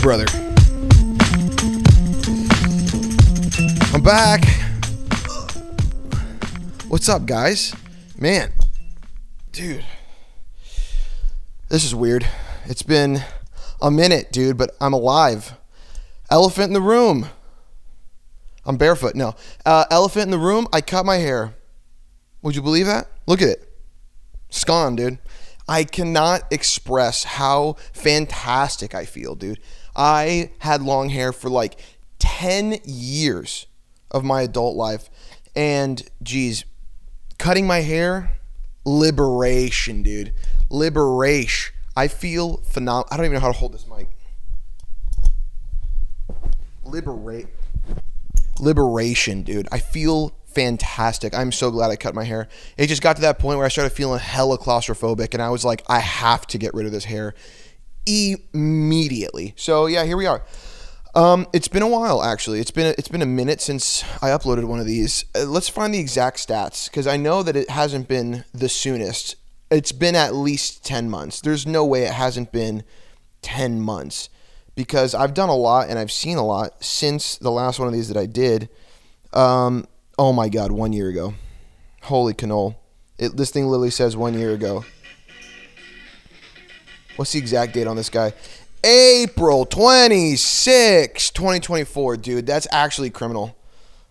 brother. I'm back. What's up, guys? Man, dude, this is weird. It's been a minute, dude, but I'm alive. Elephant in the room. I'm barefoot. No. Elephant in the room. I cut my hair. Would you believe that? Look at it. It's gone, dude. I cannot express how fantastic I feel, dude. I had long hair for like 10 years of my adult life. And, geez, cutting my hair, liberation, dude. Liberation. I feel phenomenal. I don't even know how to hold this mic. Liberation, dude. I feel fantastic. I'm so glad I cut my hair. It just got to that point where I started feeling hella claustrophobic, and I was like, I have to get rid of this hair immediately. So yeah, here we are. It's been a while, actually. It's been a minute since I uploaded one of these. Let's find the exact stats, because I know that it hasn't been the soonest. It's been at least 10 months. There's no way it hasn't been 10 months, because I've done a lot and I've seen a lot since the last one of these that I did. Oh my God, 1 year ago. Holy cannoli. This thing literally says 1 year ago. What's the exact date on this guy? April 26, 2024, dude. That's actually criminal.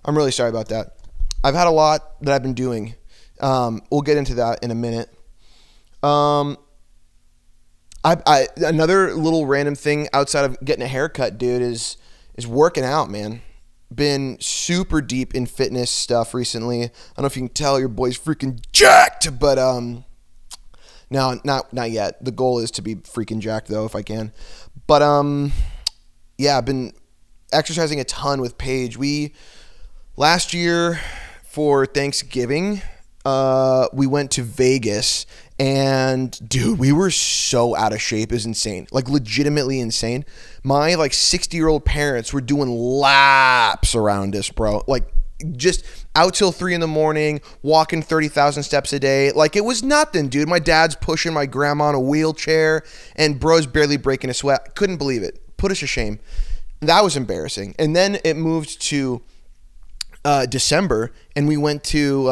I'm really sorry about that. I've had a lot that I've been doing. We'll get into that in a minute. Another little random thing outside of getting a haircut, dude, is working out, man. Been super deep in fitness stuff recently. I don't know if you can tell, your boy's freaking jacked, but no, not yet. The goal is to be freaking jacked though, if I can. But yeah, I've been exercising a ton with Paige. Last year for Thanksgiving, we went to Vegas, and dude, we were so out of shape. It was insane, like legitimately insane. My like 60-year-old parents were doing laps around us, bro. Like just out till 3 a.m, walking 30,000 steps a day. Like it was nothing, dude. My dad's pushing my grandma in a wheelchair, and bro's barely breaking a sweat. Couldn't believe it. Put us to shame. That was embarrassing. And then it moved to December, and we went to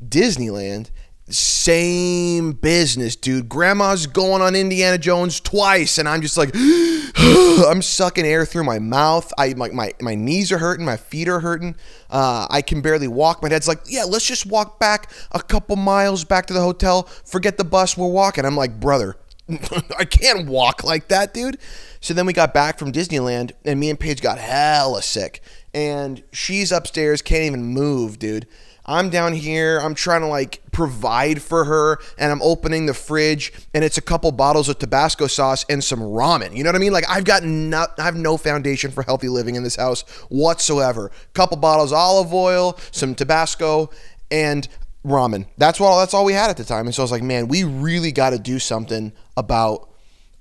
Disneyland. Same business, dude. Grandma's going on Indiana Jones twice, and I'm just like, I'm sucking air through my mouth. My knees are hurting, my feet are hurting. I can barely walk. My dad's like, yeah, let's just walk back a couple miles back to the hotel. Forget the bus, we're walking. I'm like, brother, I can't walk like that, dude. So then we got back from Disneyland, and me and Paige got hella sick, and she's upstairs, can't even move, dude. I'm down here, I'm trying to like provide for her, and I'm opening the fridge, and it's a couple bottles of Tabasco sauce and some ramen. You know what I mean? Like I have no foundation for healthy living in this house whatsoever. Couple bottles of olive oil, some Tabasco, and ramen. That's all we had at the time. And so I was like, man, we really got to do something about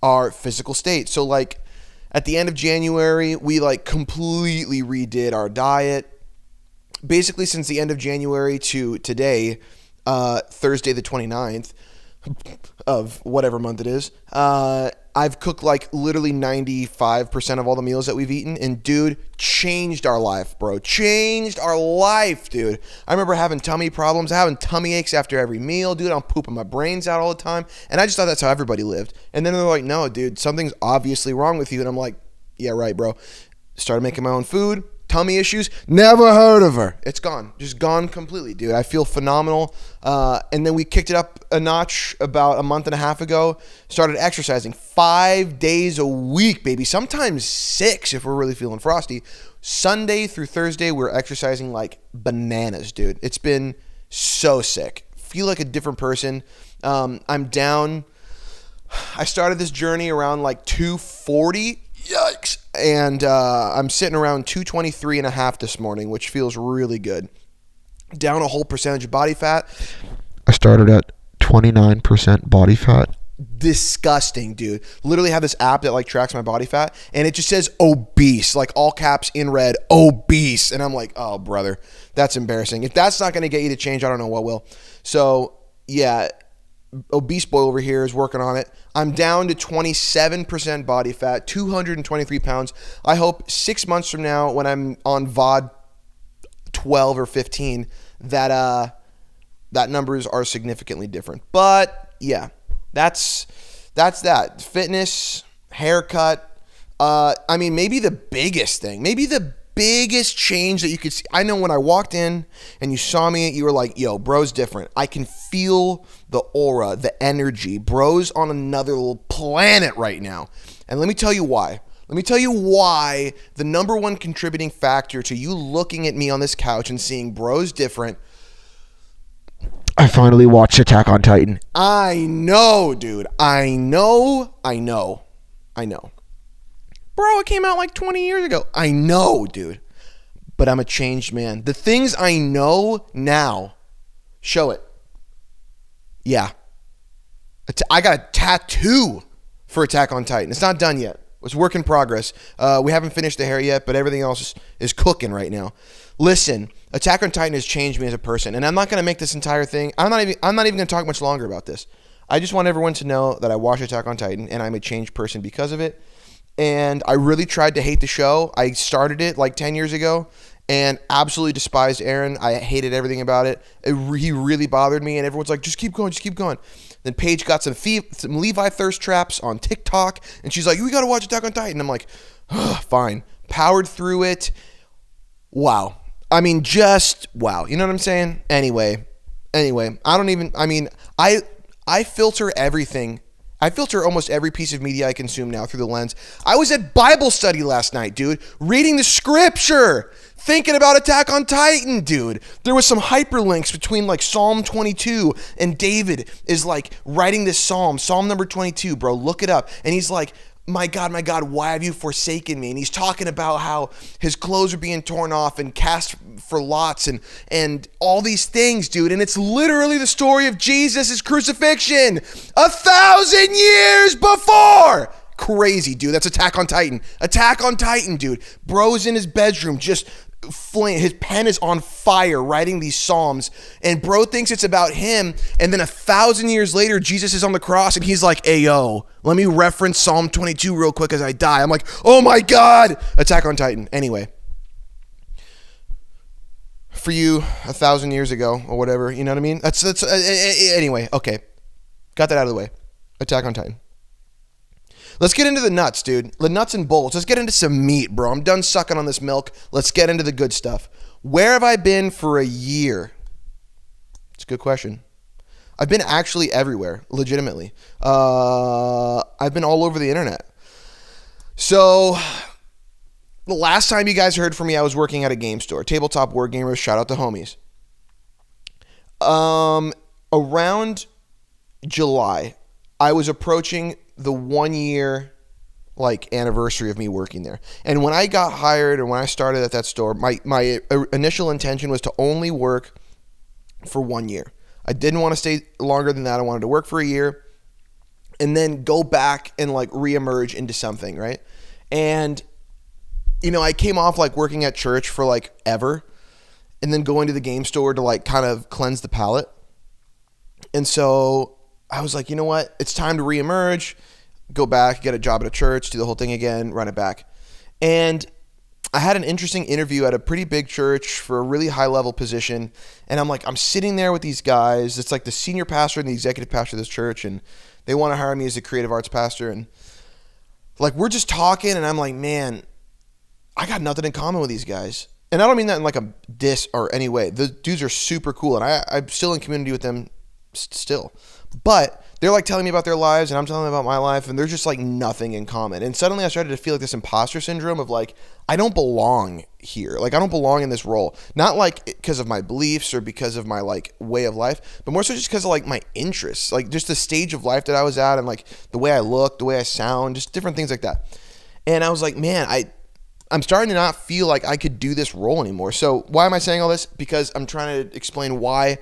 our physical state. So like at the end of January, we like completely redid our diet. Basically, since the end of January to today, Thursday the 29th of whatever month it is, I've cooked like literally 95% of all the meals that we've eaten. And dude, changed our life, bro. Changed our life, dude. I remember having tummy problems, having tummy aches after every meal, dude. I'm pooping my brains out all the time. And I just thought that's how everybody lived. And then they're like, no, dude, something's obviously wrong with you. And I'm like, yeah, right, bro. Started making my own food. Tummy issues, never heard of her. It's gone, just gone completely, dude. I feel phenomenal. And then we kicked it up a notch about a month and a half ago. Started exercising 5 days a week, baby. Sometimes 6 if we're really feeling frosty. Sunday through Thursday, we're exercising like bananas, dude. It's been so sick. Feel like a different person. I'm down. I started this journey around like 240. Yikes. And I'm sitting around 223 and a half this morning, which feels really good. Down a whole percentage of body fat. I started at 29% body fat. Disgusting, dude. Literally have this app that like tracks my body fat, and it just says obese, like all caps in red, obese. And I'm like, oh, brother, that's embarrassing. If that's not going to get you to change, I don't know what will. So yeah, obese boy over here is working on it. I'm down to 27% body fat, 223 pounds. I hope 6 months from now, when I'm on VOD 12 or 15, that numbers are significantly different. But yeah, that's that. Fitness, haircut. I mean, maybe the biggest thing, maybe the biggest change that you could see. I know when I walked in and you saw me, you were like, yo, bro's different. I can feel the aura, the energy. Bro's on another little planet right now. And let me tell you why. Let me tell you why the number one contributing factor to you looking at me on this couch and seeing bro's different. I finally watched Attack on Titan. I know, dude. I know. Bro, it came out like 20 years ago. I know, dude. But I'm a changed man. The things I know now, show it. Yeah. I got a tattoo for Attack on Titan. It's not done yet. It's work in progress. We haven't finished the hair yet, but everything else is cooking right now. Listen, Attack on Titan has changed me as a person, and I'm not going to make this entire thing. I'm not even going to talk much longer about this. I just want everyone to know that I watched Attack on Titan, and I'm a changed person because of it. And I really tried to hate the show. I started it like 10 years ago and absolutely despised Aaron. I hated everything about it. He really bothered me, and everyone's like, just keep going, just keep going. Then Paige got some Levi thirst traps on TikTok, and she's like, we got to watch Attack on Titan. I'm like, fine. Powered through it. Wow. I mean, just wow. You know what I'm saying? Anyway, I filter everything. I filter almost every piece of media I consume now through the lens. I was at Bible study last night, dude, reading the scripture, thinking about Attack on Titan, dude. There was some hyperlinks between like Psalm 22 and David is like writing this Psalm number 22, bro. Look it up. And he's like, my God, why have you forsaken me? And he's talking about how his clothes are being torn off and cast for lots and all these things, dude. And it's literally the story of Jesus' crucifixion 1,000 years before. Crazy, dude. That's Attack on Titan. Attack on Titan, dude. Bro's in his bedroom just his pen is on fire writing these psalms, and bro thinks it's about him, and then 1,000 years later Jesus is on the cross and he's like, hey yo, let me reference Psalm 22 real quick as I die. I'm like, oh my God. Attack on Titan. Anyway, for you 1,000 years ago or whatever, you know what I mean? That's anyway, okay, got that out of the way. Attack on Titan. Let's get into the nuts, dude. The nuts and bolts. Let's get into some meat, bro. I'm done sucking on this milk. Let's get into the good stuff. Where have I been for a year? It's a good question. I've been actually everywhere, legitimately. I've been all over the internet. So the last time you guys heard from me, I was working at a game store. Tabletop Word Gamers, shout out to homies. Around July, I was approaching the 1 year like anniversary of me working there. And when I got hired and when I started at that store, my initial intention was to only work for 1 year. I didn't want to stay longer than that. I wanted to work for a year and then go back and like reemerge into something, right? And you know, I came off like working at church for like ever and then going to the game store to like kind of cleanse the palate. And so I was like, you know what? It's time to reemerge, go back, get a job at a church, do the whole thing again, run it back. And I had an interesting interview at a pretty big church for a really high level position. And I'm like, I'm sitting there with these guys. It's like the senior pastor and the executive pastor of this church. And they want to hire me as a creative arts pastor. And like, we're just talking and I'm like, man, I got nothing in common with these guys. And I don't mean that in like a diss or any way. The dudes are super cool. And I'm still in community with them still. But they're like telling me about their lives and I'm telling them about my life and there's just like nothing in common. And suddenly I started to feel like this imposter syndrome of like, I don't belong here. Like I don't belong in this role. Not like because of my beliefs or because of my like way of life, but more so just because of like my interests, like just the stage of life that I was at and like the way I look, the way I sound, just different things like that. And I was like, man, I'm starting to not feel like I could do this role anymore. So why am I saying all this? Because I'm trying to explain why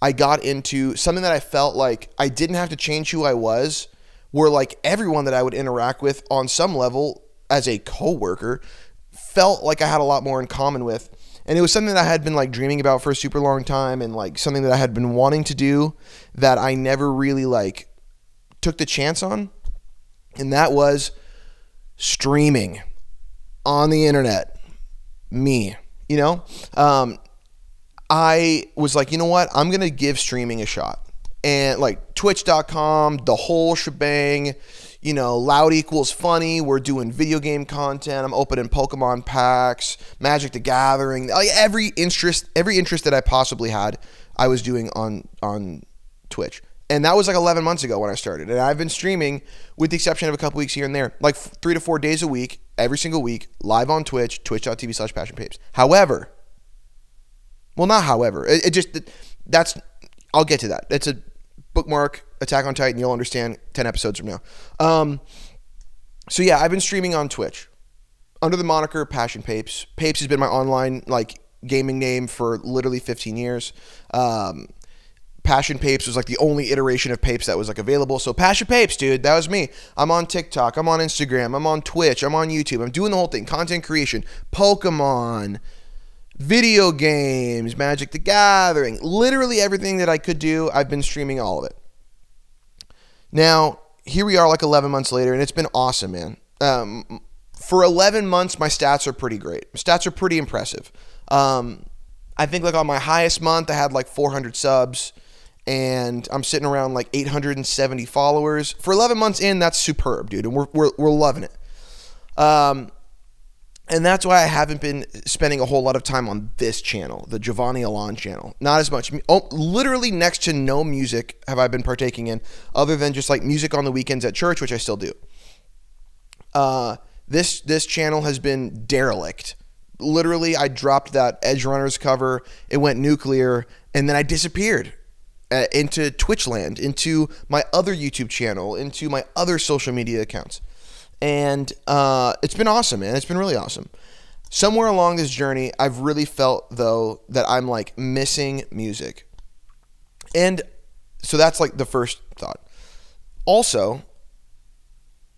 I got into something that I felt like I didn't have to change who I was, where like everyone that I would interact with on some level as a coworker felt like I had a lot more in common with. And it was something that I had been like dreaming about for a super long time, and like something that I had been wanting to do that I never really like took the chance on. And that was streaming on the internet. Me, you know? I was like, you know what? I'm going to give streaming a shot. And like twitch.com, the whole shebang, you know, loud equals funny. We're doing video game content. I'm opening Pokemon packs, Magic the Gathering, like every interest that I possibly had, I was doing on Twitch. And that was like 11 months ago when I started. And I've been streaming, with the exception of a couple weeks here and there, like 3 to 4 days a week, every single week, live on Twitch, twitch.tv/passionpapes. However, well, not however, I'll get to that. It's a bookmark, Attack on Titan, you'll understand 10 episodes from now. So yeah, I've been streaming on Twitch under the moniker Passion Papes. Papes has been my online like gaming name for literally 15 years. Passion Papes was like the only iteration of Papes that was like available. So Passion Papes, dude, that was me. I'm on TikTok, I'm on Instagram, I'm on Twitch, I'm on YouTube. I'm doing the whole thing, content creation, Pokemon, video games, Magic the Gathering, literally everything that I could do, I've been streaming all of it. Now, here we are like 11 months later, and it's been awesome, man. For 11 months, my stats are pretty great. My stats are pretty impressive. I think like on my highest month, I had like 400 subs, and I'm sitting around like 870 followers. For 11 months in, that's superb, dude, and we're loving it. And that's why I haven't been spending a whole lot of time on this channel, the Giovanni ALAIN channel. Not as much. Literally next to no music have I been partaking in, other than just like music on the weekends at church, which I still do. This channel has been derelict. Literally, I dropped that Edge Runners cover. It went nuclear, and then I disappeared into Twitch land, into my other YouTube channel, into my other social media accounts. And it's been awesome, man. It's been really awesome. Somewhere along this journey, I've really felt, though, that I'm like missing music. And so that's like the first thought. Also,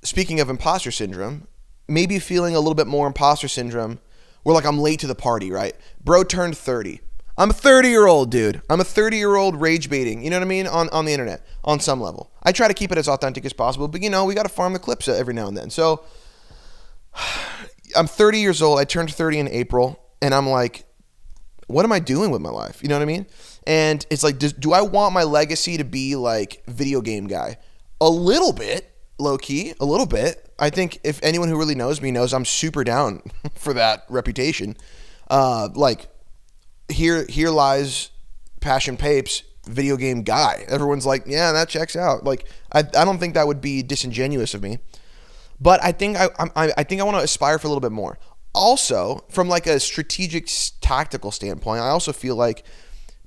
speaking of imposter syndrome, maybe feeling a little bit more imposter syndrome where like I'm late to the party, right? Bro turned 30. I'm a 30-year-old dude. I'm a 30-year-old rage baiting, you know what I mean, on the internet, on some level. I try to keep it as authentic as possible, but you know, we got to farm the clips every now and then. So I'm 30 years old. I turned 30 in April, and I'm like, what am I doing with my life? You know what I mean? And it's like, do I want my legacy to be like video game guy? A little bit, low key, a little bit. I think if anyone who really knows me knows I'm super down for that reputation. Like, here lies Passion Papes, video game guy. Everyone's like, yeah, that checks out. Like, I don't think that would be disingenuous of me, but I think I want to aspire for a little bit more. Also, from like a strategic, tactical standpoint, I also feel like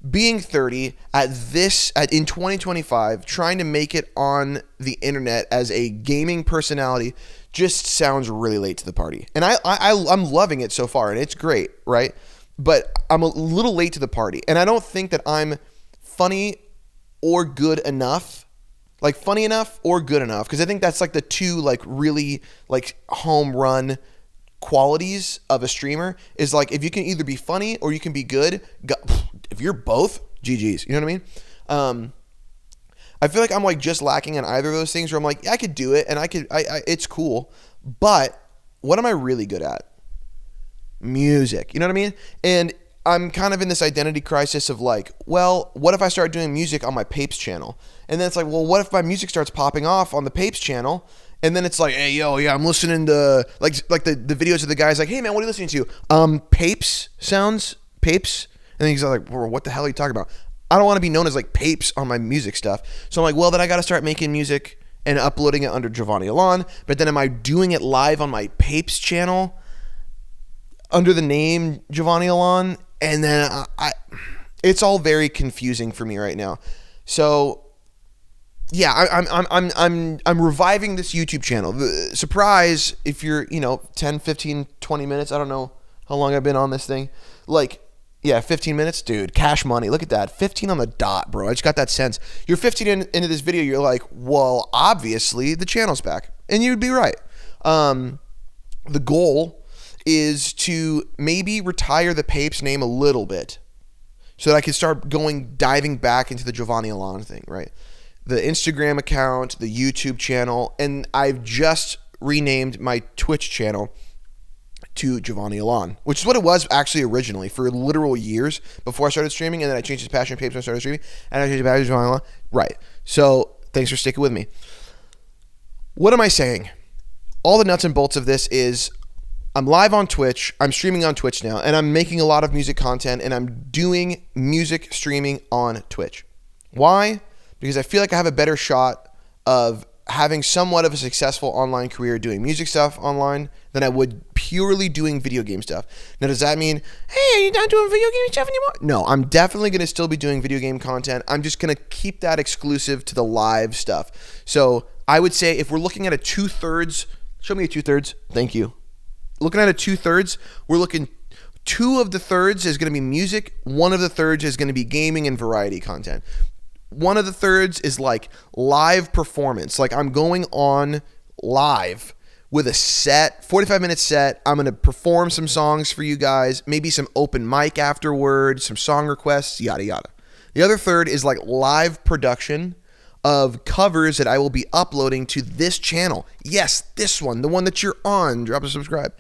being 30 in 2025, trying to make it on the internet as a gaming personality just sounds really late to the party. And I'm loving it so far, and it's great, right? But I'm a little late to the party, and I don't think that I'm funny or good enough, like funny enough or good enough, because I think that's like the two like really like home run qualities of a streamer is like if you can either be funny or you can be good. If you're both, GG's, you know what I mean? I feel like I'm like just lacking in either of those things where I'm like, yeah, I could do it, and I it's cool, but what am I really good at? Music, you know what I mean? And I'm kind of in this identity crisis of like, well, what if I start doing music on my Papes channel? And then it's like, well, what if my music starts popping off on the Papes channel? And then it's like, hey, yo, yeah, I'm listening to like the videos of the guys like, hey man, what are you listening to? Papes sounds, Papes. And then he's like, well, what the hell are you talking about? I don't want to be known as like Papes on my music stuff. So I'm like, well, then I got to start making music and uploading it under Giovanni ALAIN. But then am I doing it live on my Papes channel under the name Giovanni ALAIN? And then it's all very confusing for me right now. So yeah, I'm reviving this YouTube channel. The surprise, if you're, 10, 15, 20 minutes, I don't know how long I've been on this thing. Like, yeah, 15 minutes, dude, cash money. Look at that. 15 on the dot, bro. I just got that sense. You're 15 into this video, you're like, well, obviously the channel's back. And you'd be right. The goal is to maybe retire the Papes name a little bit so that I can start diving back into the Giovanni ALAIN thing, right? The Instagram account, the YouTube channel, and I've just renamed my Twitch channel to Giovanni ALAIN, which is what it was actually originally for literal years before I started streaming, and then I changed it to Passion Papes when I started streaming, and I changed it back to Giovanni ALAIN. Right. So thanks for sticking with me. What am I saying? All the nuts and bolts of this is I'm live on Twitch, I'm streaming on Twitch now, and I'm making a lot of music content, and I'm doing music streaming on Twitch. Why? Because I feel like I have a better shot of having somewhat of a successful online career doing music stuff online than I would purely doing video game stuff. Now, does that mean, hey, are you not doing video game stuff anymore? No, I'm definitely going to still be doing video game content. I'm just going to keep that exclusive to the live stuff. So I would say if we're looking at a 2/3, show me a 2/3. Thank you. Looking at a 2/3, we're looking 2 of the thirds is going to be music. 1 of the thirds is going to be gaming and variety content. 1 of the thirds is like live performance. Like I'm going on live with a set, 45-minute set. I'm going to perform some songs for you guys, maybe some open mic afterwards, some song requests, yada, yada. The other third is like live production of covers that I will be uploading to this channel. Yes, this one, the one that you're on. Drop a subscribe.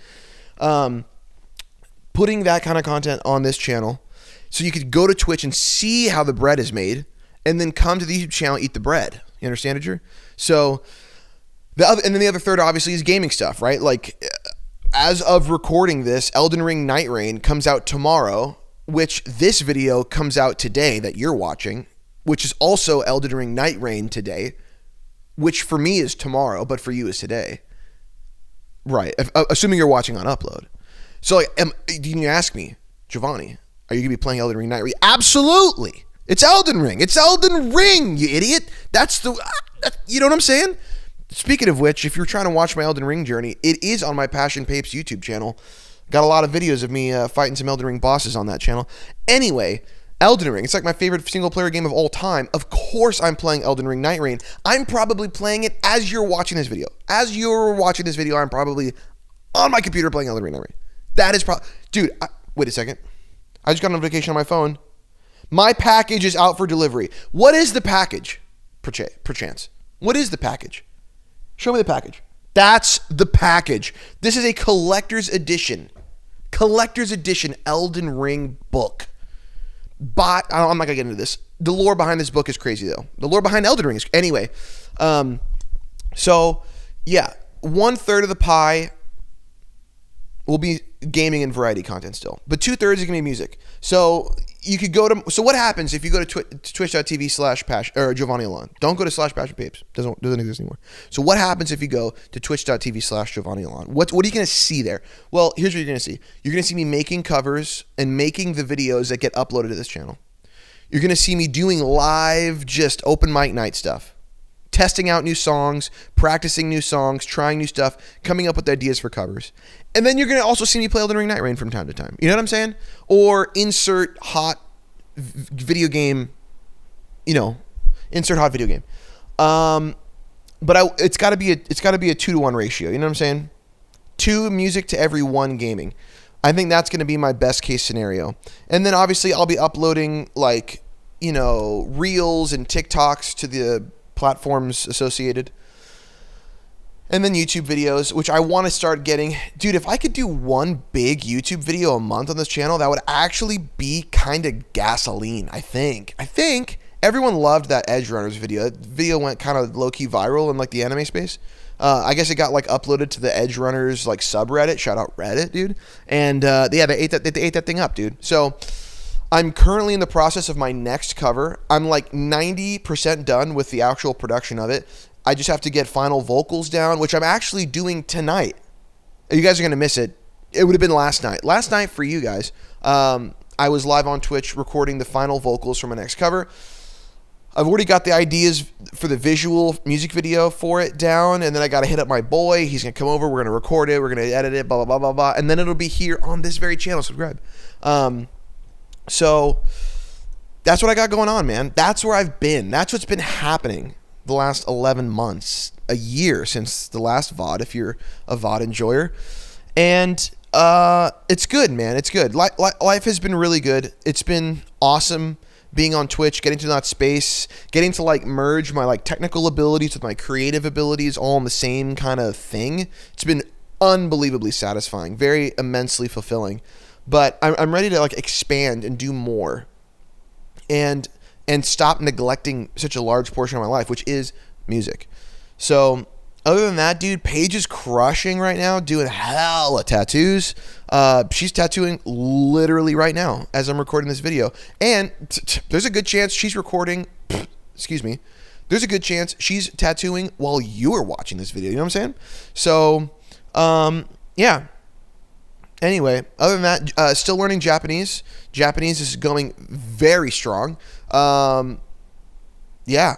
Putting that kind of content on this channel so you could go to Twitch and see how the bread is made and then come to the YouTube channel, eat the bread. You understand, Andrew? So the other third obviously is gaming stuff, right? Like as of recording this, Elden Ring Night Rain comes out tomorrow, which this video comes out today that you're watching, which is also Elden Ring Night Rain today, which for me is tomorrow, but for you is today. Right. Assuming you're watching on upload. So like, you ask me, Giovanni, are you going to be playing Elden Ring Night Rain? Absolutely. It's Elden Ring. It's Elden Ring, you idiot. You know what I'm saying? Speaking of which, if you're trying to watch my Elden Ring journey, it is on my Passion Papes YouTube channel. Got a lot of videos of me fighting some Elden Ring bosses on that channel. Anyway, Elden Ring, it's like my favorite single player game of all time. Of course I'm playing Elden Ring Night Rain. I'm probably playing it as you're watching this video. As you're watching this video, I'm probably on my computer playing Elden Ring Night Rain. That is dude, wait a second. I just got a notification on my phone. My package is out for delivery. What is the package? Perchance. What is the package? Show me the package. That's the package. This is a collector's edition. Collector's edition Elden Ring book. But I'm not going to get into this. The lore behind this book is crazy, though. The lore behind Elden Ring is... Anyway. So, yeah. 1/3 of the pie will be gaming and variety content still. But 2/3 is going to be music. So you could go to... So what happens if you go to twitch.tv/Giovanni ALAIN? Don't go to /Passion Papes. Doesn't exist anymore. So what happens if you go to twitch.tv/Giovanni ALAIN? What are you going to see there? Well, here's what you're going to see. You're going to see me making covers and making the videos that get uploaded to this channel. You're going to see me doing live, just open mic night stuff. Testing out new songs, practicing new songs, trying new stuff, coming up with ideas for covers. And then you're going to also see me play Elden Ring Night Rain from time to time. You know what I'm saying? Or insert hot video game, insert hot video game. But it's got to be a 2-to-1 ratio. You know what I'm saying? 2 music to every 1 gaming. I think that's going to be my best case scenario. And then obviously I'll be uploading reels and TikToks to the platforms associated. And then YouTube videos, which I want to start getting. Dude, if I could do 1 big YouTube video a month on this channel, that would actually be kind of gasoline, I think. Everyone loved that Edge Runners video. That video went kind of low-key viral in like the anime space. I guess it got like uploaded to the Edge Runners like subreddit. Shout out Reddit, dude. And they ate that thing up, dude. So I'm currently in the process of my next cover. I'm like 90% done with the actual production of it. I just have to get final vocals down, which I'm actually doing tonight. You guys are going to miss it. It would have been last night. Last night for you guys, I was live on Twitch recording the final vocals for my next cover. I've already got the ideas for the visual music video for it down, and then I got to hit up my boy. He's going to come over. We're going to record it. We're going to edit it, blah, blah, blah, blah, blah. And then it'll be here on this very channel. Subscribe. So that's what I got going on, man. That's where I've been. That's what's been happening the last 11 months, a year since the last VOD, if you're a VOD enjoyer. And It's good, man. It's good. Life has been really good. It's been awesome being on Twitch, getting to that space, getting to like merge my like technical abilities with my creative abilities all in the same kind of thing. It's been unbelievably satisfying, very immensely fulfilling. But I'm ready to like expand and do more, and stop neglecting such a large portion of my life, which is music. So other than that, dude, Paige is crushing right now, doing hella tattoos. She's tattooing literally right now as I'm recording this video. And there's a good chance she's recording, excuse me, there's a good chance she's tattooing while you're watching this video. You know what I'm saying? So, yeah. Anyway, other than that, still learning Japanese. Japanese is going very strong. Yeah,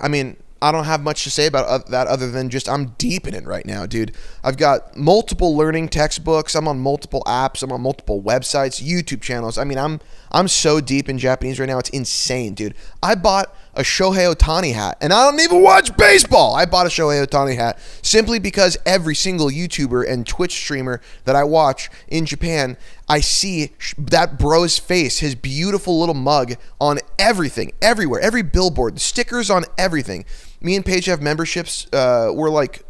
I mean, I don't have much to say about that other than just I'm deep in it right now, dude. I've got multiple learning textbooks. I'm on multiple apps. I'm on multiple websites, YouTube channels. I mean, I'm so deep in Japanese right now. It's insane, dude. I bought a Shohei Ohtani hat, and I don't even watch baseball. I bought a Shohei Ohtani hat simply because every single YouTuber and Twitch streamer that I watch in Japan, I see that bro's face, his beautiful little mug on everything, everywhere, every billboard, the stickers on everything. Me and Paige have memberships. We're like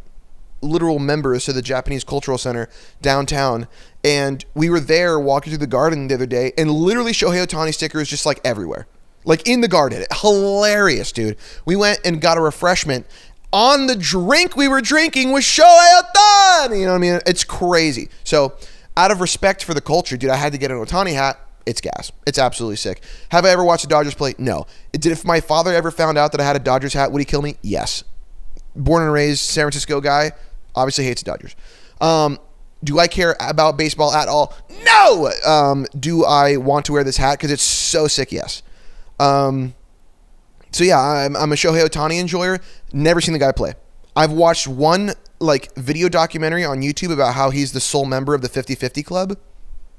literal members to the Japanese Cultural Center downtown, and we were there walking through the garden the other day, and literally Shohei Ohtani stickers just like everywhere. Like in the garden. Hilarious, dude. We went and got a refreshment. On the drink we were drinking was Shohei Ohtani. You know what I mean? It's crazy. So out of respect for the culture, dude, I had to get an Ohtani hat. It's gas. It's absolutely sick. Have I ever watched the Dodgers play? No. If my father ever found out that I had a Dodgers hat, would he kill me? Yes. Born and raised San Francisco guy, obviously hates the Dodgers. Do I care about baseball at all? No. Do I want to wear this hat because it's so sick? Yes. So yeah, I'm a Shohei Ohtani enjoyer. Never seen the guy play. I've watched one like video documentary on YouTube about how he's the sole member of the 50-50 club.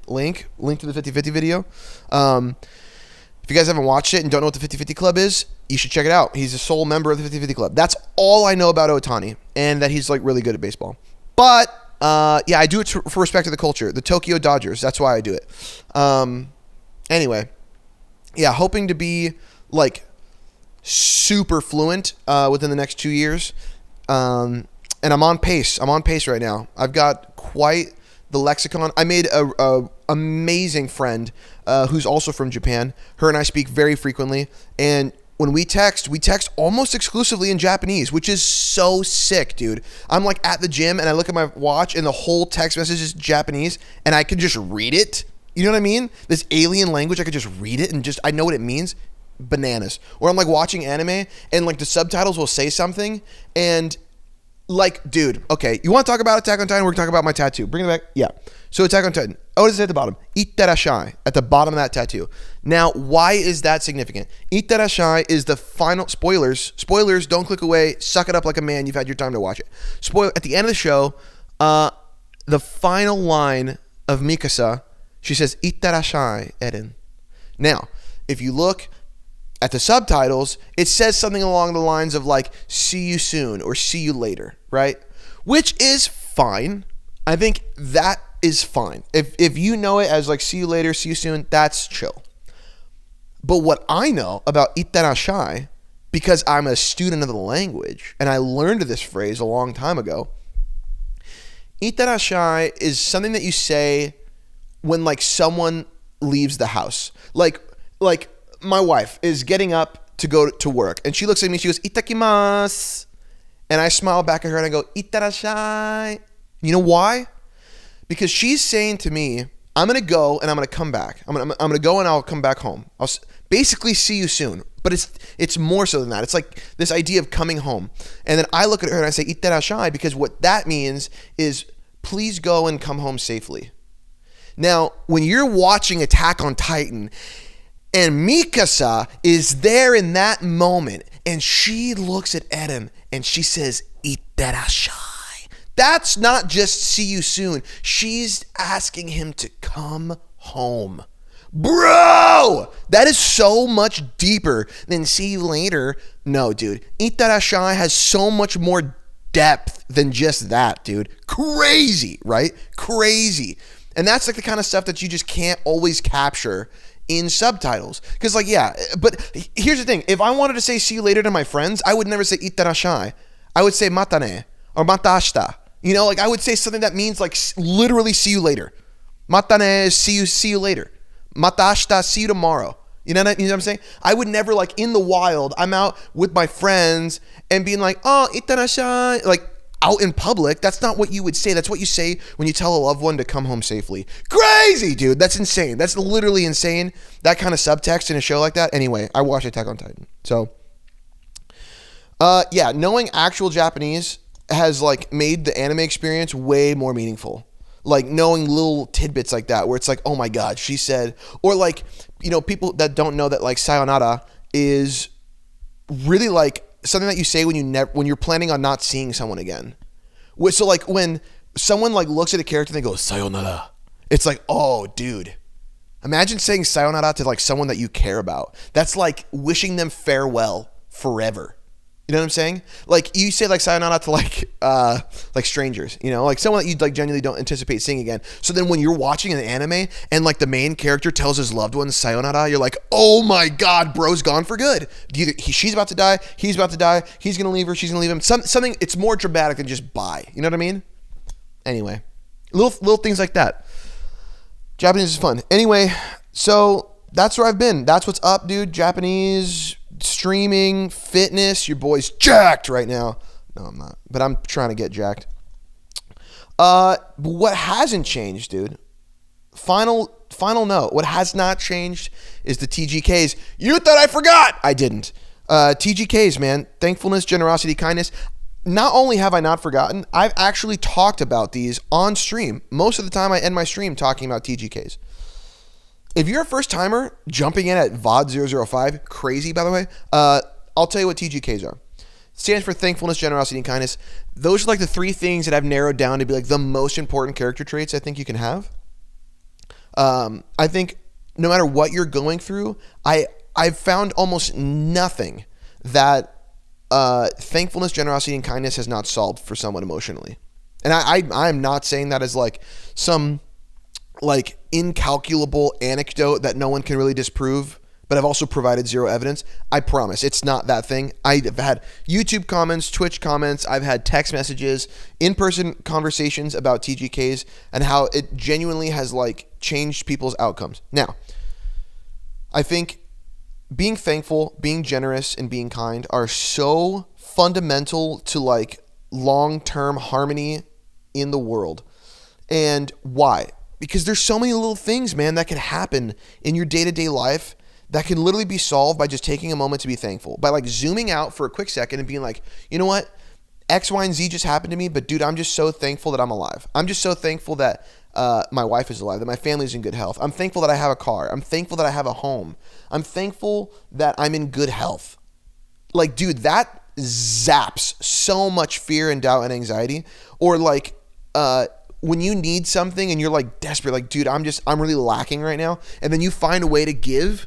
Link to the 50-50 video. If you guys haven't watched it and don't know what the 50-50 club is, you should check it out. He's a sole member of the 50-50 club. That's all I know about Ohtani, and that he's like really good at baseball. But yeah, I do it for respect to the culture. The Tokyo Dodgers. That's why I do it. Anyway. Yeah, hoping to be like super fluent within the next 2 years. And I'm on pace. I'm on pace right now. I've got quite the lexicon. I made a amazing friend who's also from Japan. Her and I speak very frequently. And when we text almost exclusively in Japanese, which is so sick, dude. I'm like at the gym and I look at my watch and the whole text message is Japanese and I can just read it. You know what I mean? This alien language, I could just read it and just, I know what it means. Bananas. Or I'm like watching anime and like the subtitles will say something and like, dude, okay, you want to talk about Attack on Titan? We're going to talk about my tattoo. Bring it back. Yeah. So Attack on Titan. Oh, what does it say at the bottom? Itterashai at the bottom of that tattoo. Now, why is that significant? Itterashai is the final, spoilers, don't click away, suck it up like a man, you've had your time to watch it. At the end of the show, the final line of Mikasa, she says, Itterashai, Eren. Now, if you look at the subtitles, it says something along the lines of like, see you soon or see you later, right? Which is fine. I think that is fine. If you know it as like, see you later, see you soon, that's chill. But what I know about Itterashai, because I'm a student of the language, and I learned this phrase a long time ago, Itterashai is something that you say when like someone leaves the house. Like my wife is getting up to go to work and she looks at me, she goes, Itakimasu. And I smile back at her and I go, Itterashai. You know why? Because she's saying to me, I'm going to go and I'm going to come back. I'm going to go and I'll come back home. I'll basically see you soon. But it's more so than that. It's like this idea of coming home. And then I look at her and I say, Itterashai, because what that means is please go and come home safely. Now, when you're watching Attack on Titan and Mikasa is there in that moment and she looks at Eren and she says, Itterashai. That's not just see you soon. She's asking him to come home. Bro, that is so much deeper than see you later. No, dude. Itterashai has so much more depth than just that, dude. Crazy, right? Crazy. And that's like the kind of stuff that you just can't always capture in subtitles. Because like, yeah, but here's the thing. If I wanted to say see you later to my friends, I would never say itterashai. I would say matane or matashita. You know, like I would say something that means like literally see you later. Matane is see you later. Matashita, see you tomorrow. You know what I'm saying? I would never, like, in the wild, I'm out with my friends and being like, oh, itterashai, like out in public. That's not what you would say. That's what you say when you tell a loved one to come home safely. Crazy, dude. That's insane. That's literally insane. That kind of subtext in a show like that. Anyway, I watched Attack on Titan. So, yeah, knowing actual Japanese has, like, made the anime experience way more meaningful. Like knowing little tidbits like that where it's like, oh my God, she said, or like, you know, people that don't know that like sayonara is really like something that you say when you're planning on not seeing someone again. So like when someone like looks at a character and they go sayonara, it's like, oh dude, imagine saying sayonara to like someone that you care about. That's like wishing them farewell forever. You know what I'm saying? Like you say like sayonara to like strangers, you know, like someone that you like genuinely don't anticipate seeing again. So then when you're watching an anime and like the main character tells his loved one sayonara, you're like, oh my God, bro's gone for good. Either she's about to die, he's about to die, he's gonna leave her, she's gonna leave him. Something it's more dramatic than just bye. You know what I mean? Anyway, little things like that. Japanese is fun. Anyway, so that's where I've been. That's what's up, dude. Japanese. Streaming, fitness, your boy's jacked right now. No, I'm not, but I'm trying to get jacked. But what hasn't changed, dude? Final note. What has not changed is the TGKs. You thought I forgot. I didn't. TGKs, man. Thankfulness, generosity, kindness. Not only have I not forgotten, I've actually talked about these on stream. Most of the time I end my stream talking about TGKs. If you're a first timer jumping in at VOD 005, crazy by the way, I'll tell you what TGKs are. It stands for thankfulness, generosity, and kindness. Those are like the three things that I've narrowed down to be like the most important character traits I think you can have. I think no matter what you're going through, I've found almost nothing that thankfulness, generosity, and kindness has not solved for someone emotionally. And I'm not saying that as like some like incalculable anecdote that no one can really disprove, but I've also provided zero evidence. I promise it's not that thing. I've had YouTube comments, Twitch comments, I've had text messages, in-person conversations about TGKs and how it genuinely has like changed people's outcomes. Now, I think being thankful, being generous, and being kind are so fundamental to like long-term harmony in the world. And why? Because there's so many little things, man, that can happen in your day-to-day life that can literally be solved by just taking a moment to be thankful. By like zooming out for a quick second and being like, you know what? X, Y, and Z just happened to me, but dude, I'm just so thankful that I'm alive. I'm just so thankful that my wife is alive, that my family's in good health. I'm thankful that I have a car. I'm thankful that I have a home. I'm thankful that I'm in good health. Like, dude, that zaps so much fear and doubt and anxiety. Or like, when you need something and you're like desperate, like, dude, I'm really lacking right now. And then you find a way to give,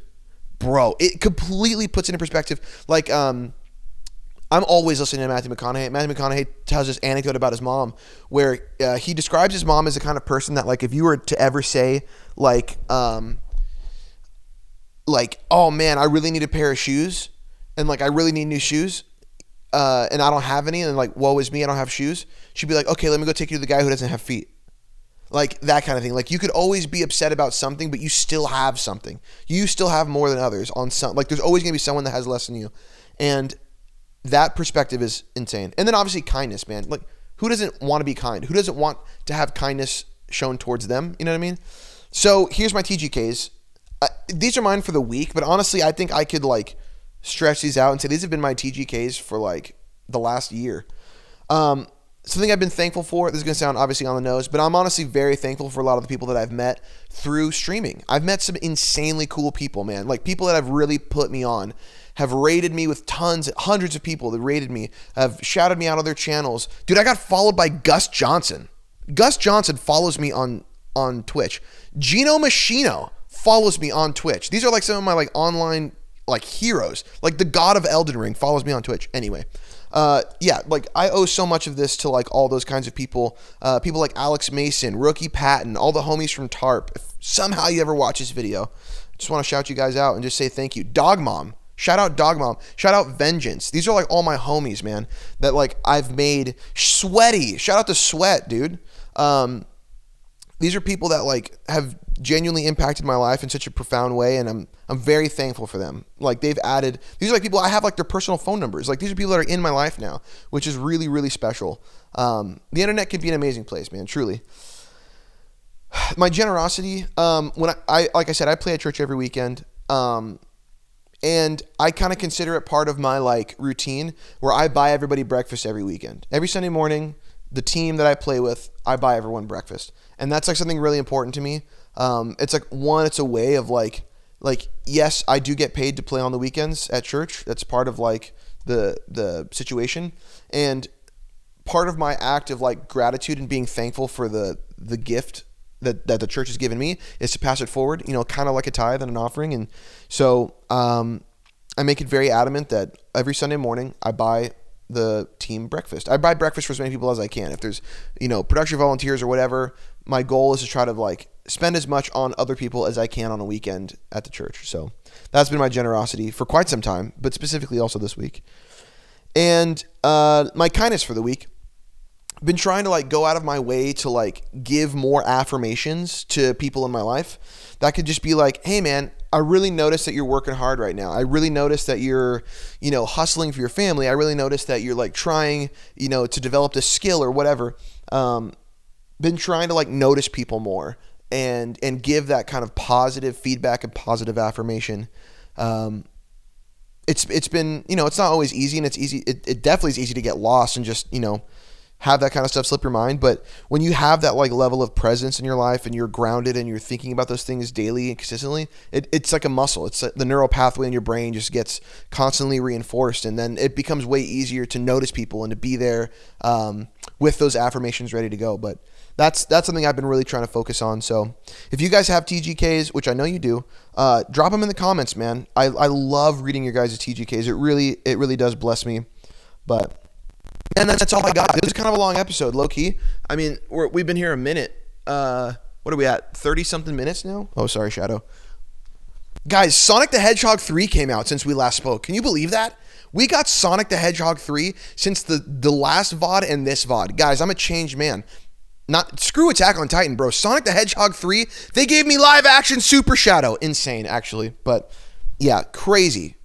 bro, it completely puts it in perspective. Like, I'm always listening to Matthew McConaughey. Matthew McConaughey tells this anecdote about his mom where he describes his mom as the kind of person that like, if you were to ever say like, oh man, I really need a pair of shoes and like, I really need new shoes. And I don't have any, and like, woe is me, I don't have shoes. She'd be like, okay, let me go take you to the guy who doesn't have feet. Like that kind of thing. Like you could always be upset about something, but you still have something. You still have more than others on some, like there's always gonna be someone that has less than you. And that perspective is insane. And then obviously kindness, man. Like who doesn't want to be kind? Who doesn't want to have kindness shown towards them? You know what I mean? So here's my TGKs. These are mine for the week, but honestly, I think I could like stretch these out and say these have been my TGKs for like the last year. Something I've been thankful for, this is going to sound obviously on the nose, but I'm honestly very thankful for a lot of the people that I've met through streaming. I've met some insanely cool people, man. Like people that have really put me on, have rated me with hundreds of people that rated me, have shouted me out on their channels. Dude, I got followed by Gus Johnson. Gus Johnson follows me on Twitch. Gino Machino follows me on Twitch. These are like some of my like online like heroes. Like the god of Elden Ring follows me on Twitch. Anyway, yeah, like I owe so much of this to like all those kinds of people, people like Alex Mason, Rookie Patton, all the homies from TARP. If somehow you ever watch this video, I just want to shout you guys out and just say thank you. Dog Mom, shout out Dog Mom, shout out Vengeance. These are like all my homies, man, that like I've made. Sweaty, shout out to Sweat, dude. These are people that like have genuinely impacted my life in such a profound way, and I'm very thankful for them. Like these are like people I have like their personal phone numbers. Like these are people that are in my life now, which is really, really special. The internet can be an amazing place, man, truly. My generosity, when I like I said, I play at church every weekend, and I kind of consider it part of my like routine where I buy everybody breakfast every weekend. Every Sunday morning, the team that I play with, I buy everyone breakfast. And that's like something really important to me. It's like, one, it's a way of like, yes, I do get paid to play on the weekends at church. That's part of like the situation. And part of my act of like gratitude and being thankful for the gift that the church has given me is to pass it forward, kind of like a tithe and an offering. And so, I make it very adamant that every Sunday morning I buy the team breakfast. I buy breakfast for as many people as I can. If there's, production volunteers or whatever, my goal is to try to like spend as much on other people as I can on a weekend at the church. So that's been my generosity for quite some time, but specifically also this week. And my kindness for the week, been trying to like go out of my way to like give more affirmations to people in my life. That could just be like, hey man, I really notice that you're working hard right now. I really notice that you're, hustling for your family. I really notice that you're like trying, to develop this skill or whatever. Been trying to like notice people more and give that kind of positive feedback and positive affirmation. It's been, it's not always easy, and it's easy. It definitely is easy to get lost and just, have that kind of stuff slip your mind. But when you have that like level of presence in your life and you're grounded and you're thinking about those things daily and consistently, it's like a muscle. It's the neural pathway in your brain just gets constantly reinforced, and then it becomes way easier to notice people and to be there with those affirmations ready to go. But that's something I've been really trying to focus on. So if you guys have TGKs, which I know you do, drop them in the comments, man. I love reading your guys' TGKs. It really does bless me. But and that's all I got. This is kind of a long episode, low key. I mean, we've been here a minute. What are we at? 30 something minutes now? Oh, sorry, Shadow. Guys, Sonic the Hedgehog 3 came out since we last spoke. Can you believe that? We got Sonic the Hedgehog 3 since the last VOD and this VOD. Guys, I'm a changed man. Screw Attack on Titan, bro. Sonic the Hedgehog 3, they gave me live action Super Shadow. Insane, actually. But yeah, crazy.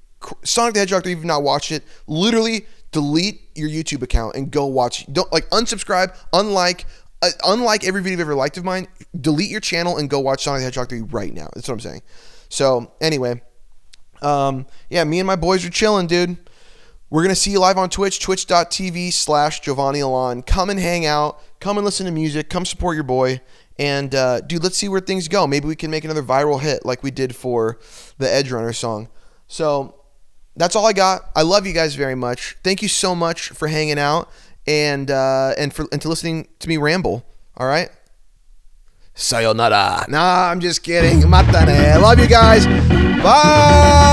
Sonic the Hedgehog 3, if you've not watched it, literally delete your YouTube account and go watch. Don't like unsubscribe, unlike every video you've ever liked of mine. Delete your channel and go watch Sonic the Hedgehog 3 right now. That's what I'm saying. So anyway, yeah, me and my boys are chilling, dude. We're going to see you live on Twitch, twitch.tv/Giovanni ALAIN. Come and hang out. Come and listen to music. Come support your boy. And, dude, let's see where things go. Maybe we can make another viral hit like we did for the Edge Runner song. So that's all I got. I love you guys very much. Thank you so much for hanging out and to listening to me ramble. All right? Sayonara. Nah, I'm just kidding. Matane. Love you guys. Bye.